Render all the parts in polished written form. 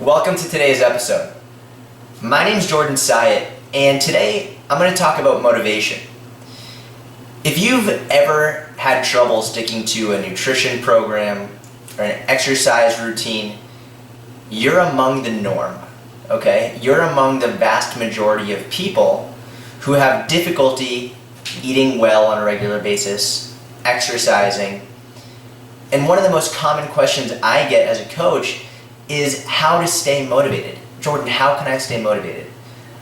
Welcome to today's episode. My name's Syatt, and today I'm going to talk about motivation. If you've ever had trouble sticking to a nutrition program or an exercise routine, you're among the norm, okay? You're among the vast majority of people who have difficulty eating well on a regular basis, exercising. And one of the most common questions I get as a coach is how to stay motivated. Jordan, how can I stay motivated?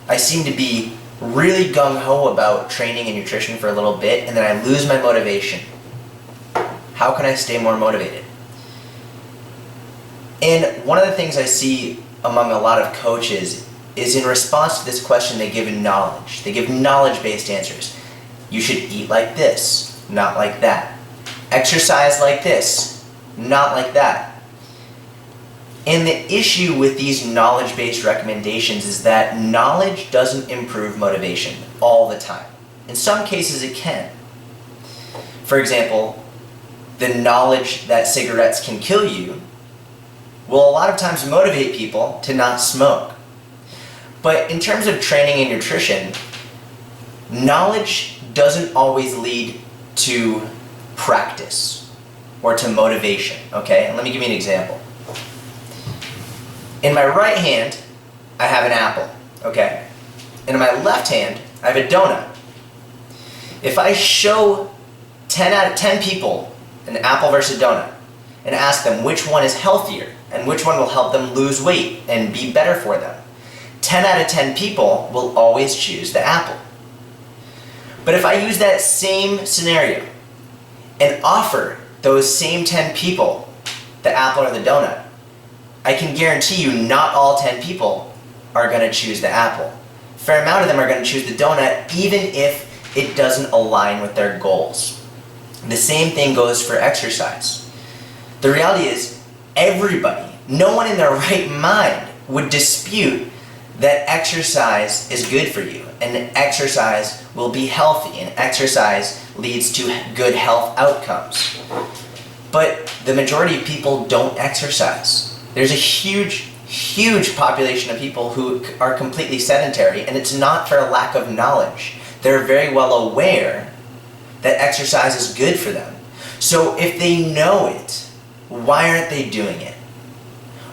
I seem to be really gung-ho about training and nutrition for a little bit, and then I lose my motivation. How can I stay more motivated? And one of the things I see among a lot of coaches is in response to this question, they give knowledge. They give knowledge-based answers. You should eat like this, not like that. Exercise like this, not like that. And the issue with these knowledge-based recommendations is that knowledge doesn't improve motivation all the time. In some cases it can. For example, the knowledge that cigarettes can kill you will a lot of times motivate people to not smoke. But in terms of training and nutrition, knowledge doesn't always lead to practice or to motivation, okay? And let me give you an example. In my right hand, I have an apple, okay? And in my left hand, I have a donut. If I show 10 out of 10 people an apple versus a donut and ask them which one is healthier and which one will help them lose weight and be better for them, 10 out of 10 people will always choose the apple. But if I use that same scenario and offer those same 10 people the apple or the donut, I can guarantee you not all 10 people are going to choose the apple. A fair amount of them are going to choose the donut even if it doesn't align with their goals. The same thing goes for exercise. The reality is everybody, no one in their right mind would dispute that exercise is good for you and exercise will be healthy and exercise leads to good health outcomes. But the majority of people don't exercise. There's a huge population of people who are completely sedentary, and it's not for a lack of knowledge. They're very well aware that exercise is good for them. So if they know it, why aren't they doing it?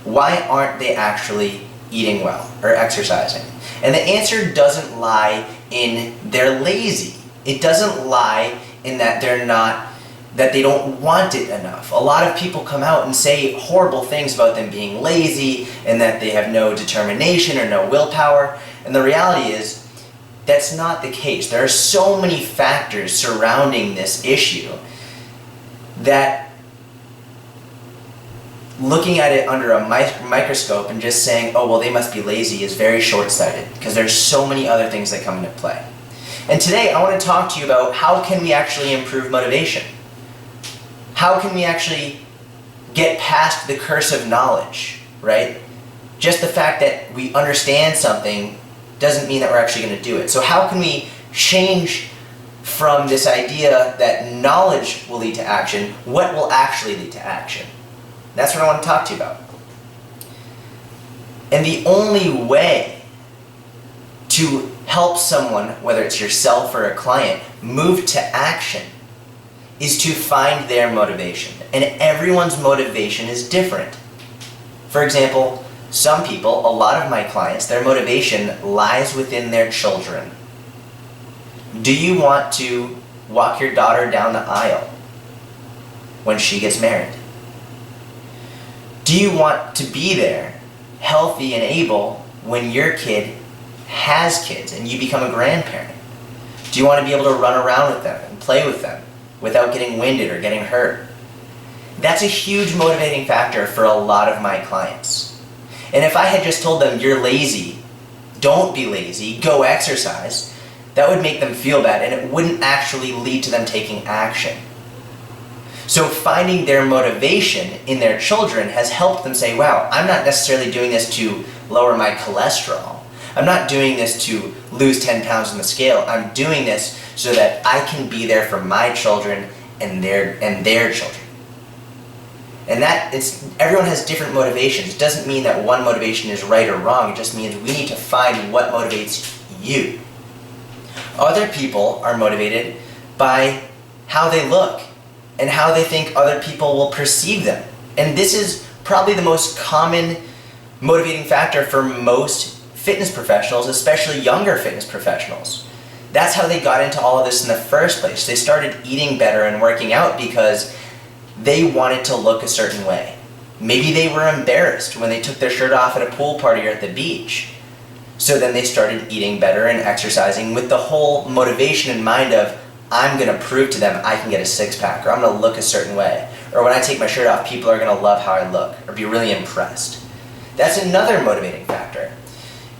Why aren't they actually eating well or exercising? And the answer doesn't lie in they're lazy. It doesn't lie in that that they don't want it enough. A lot of people come out and say horrible things about them being lazy and that they have no determination or no willpower. And the reality is, that's not the case. There are so many factors surrounding this issue that looking at it under a microscope and just saying, oh, well, they must be lazy is very short-sighted because there's so many other things that come into play. And today I want to talk to you about how can we actually improve motivation? How can we actually get past the curse of knowledge, right? Just the fact that we understand something doesn't mean that we're actually going to do it. So how can we change from this idea that knowledge will lead to action, what will actually lead to action? That's what I want to talk to you about. And the only way to help someone, whether it's yourself or a client, move to action is to find their motivation. And everyone's motivation is different. For example, some people, a lot of my clients, their motivation lies within their children. Do you want to walk your daughter down the aisle when she gets married? Do you want to be there, healthy and able, when your kid has kids and you become a grandparent? Do you want to be able to run around with them and play with them without getting winded or getting hurt? That's a huge motivating factor for a lot of my clients. And if I had just told them, you're lazy, don't be lazy, go exercise, that would make them feel bad and it wouldn't actually lead to them taking action. So finding their motivation in their children has helped them say, wow, I'm not necessarily doing this to lower my cholesterol. I'm not doing this to lose 10 pounds on the scale. I'm doing this so that I can be there for my children and their children. And everyone has different motivations. It doesn't mean that one motivation is right or wrong. It just means we need to find what motivates you. Other people are motivated by how they look and how they think other people will perceive them. And this is probably the most common motivating factor for most fitness professionals, especially younger fitness professionals. That's how they got into all of this in the first place. They started eating better and working out because they wanted to look a certain way. Maybe they were embarrassed when they took their shirt off at a pool party or at the beach. So then they started eating better and exercising with the whole motivation in mind of, I'm going to prove to them I can get a six-pack, or I'm going to look a certain way. Or when I take my shirt off, people are going to love how I look, or be really impressed. That's another motivating factor.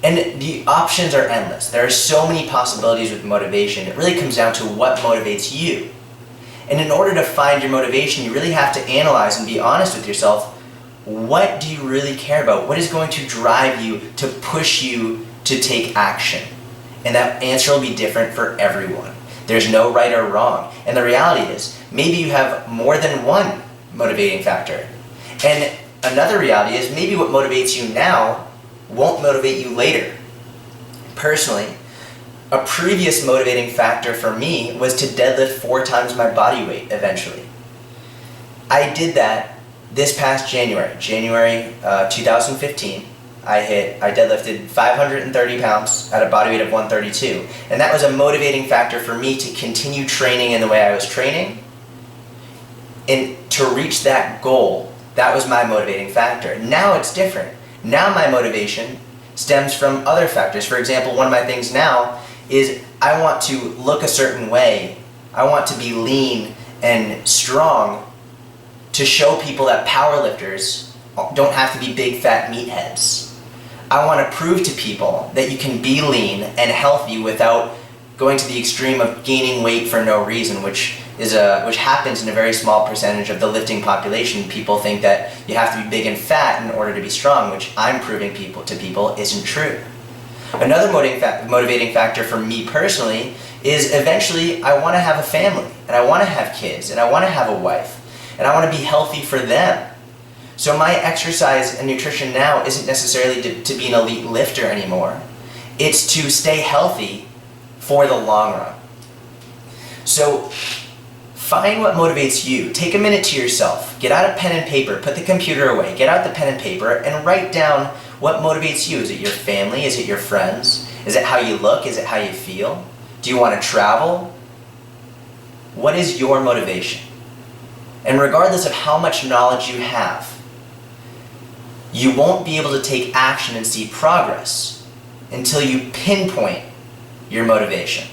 And the options are endless. There are so many possibilities with motivation. It really comes down to what motivates you. And in order to find your motivation, you really have to analyze and be honest with yourself. What do you really care about? What is going to drive you to push you to take action? And that answer will be different for everyone. There's no right or wrong. And the reality is, maybe you have more than one motivating factor. And another reality is maybe what motivates you now won't motivate you later. Personally, a previous motivating factor for me was to deadlift 4 times my body weight eventually. I did that this past January 2015. I deadlifted 530 pounds at a body weight of 132. And that was a motivating factor for me to continue training in the way I was training. And to reach that goal, that was my motivating factor. Now it's different. Now my motivation stems from other factors. For example, one of my things now is I want to look a certain way. I want to be lean and strong to show people that powerlifters don't have to be big fat meatheads. I want to prove to people that you can be lean and healthy without going to the extreme of gaining weight for no reason, which happens in a very small percentage of the lifting population. People think that you have to be big and fat in order to be strong, which I'm proving to people isn't true. Another motivating factor for me personally is eventually I want to have a family, and I want to have kids, and I want to have a wife, and I want to be healthy for them. So my exercise and nutrition now isn't necessarily to be an elite lifter anymore. It's to stay healthy for the long run. So find what motivates you. Take a minute to yourself. Get out a pen and paper. Put the computer away. Get out the pen and paper and write down what motivates you. Is it your family? Is it your friends? Is it how you look? Is it how you feel? Do you want to travel? What is your motivation? And regardless of how much knowledge you have, you won't be able to take action and see progress until you pinpoint your motivation.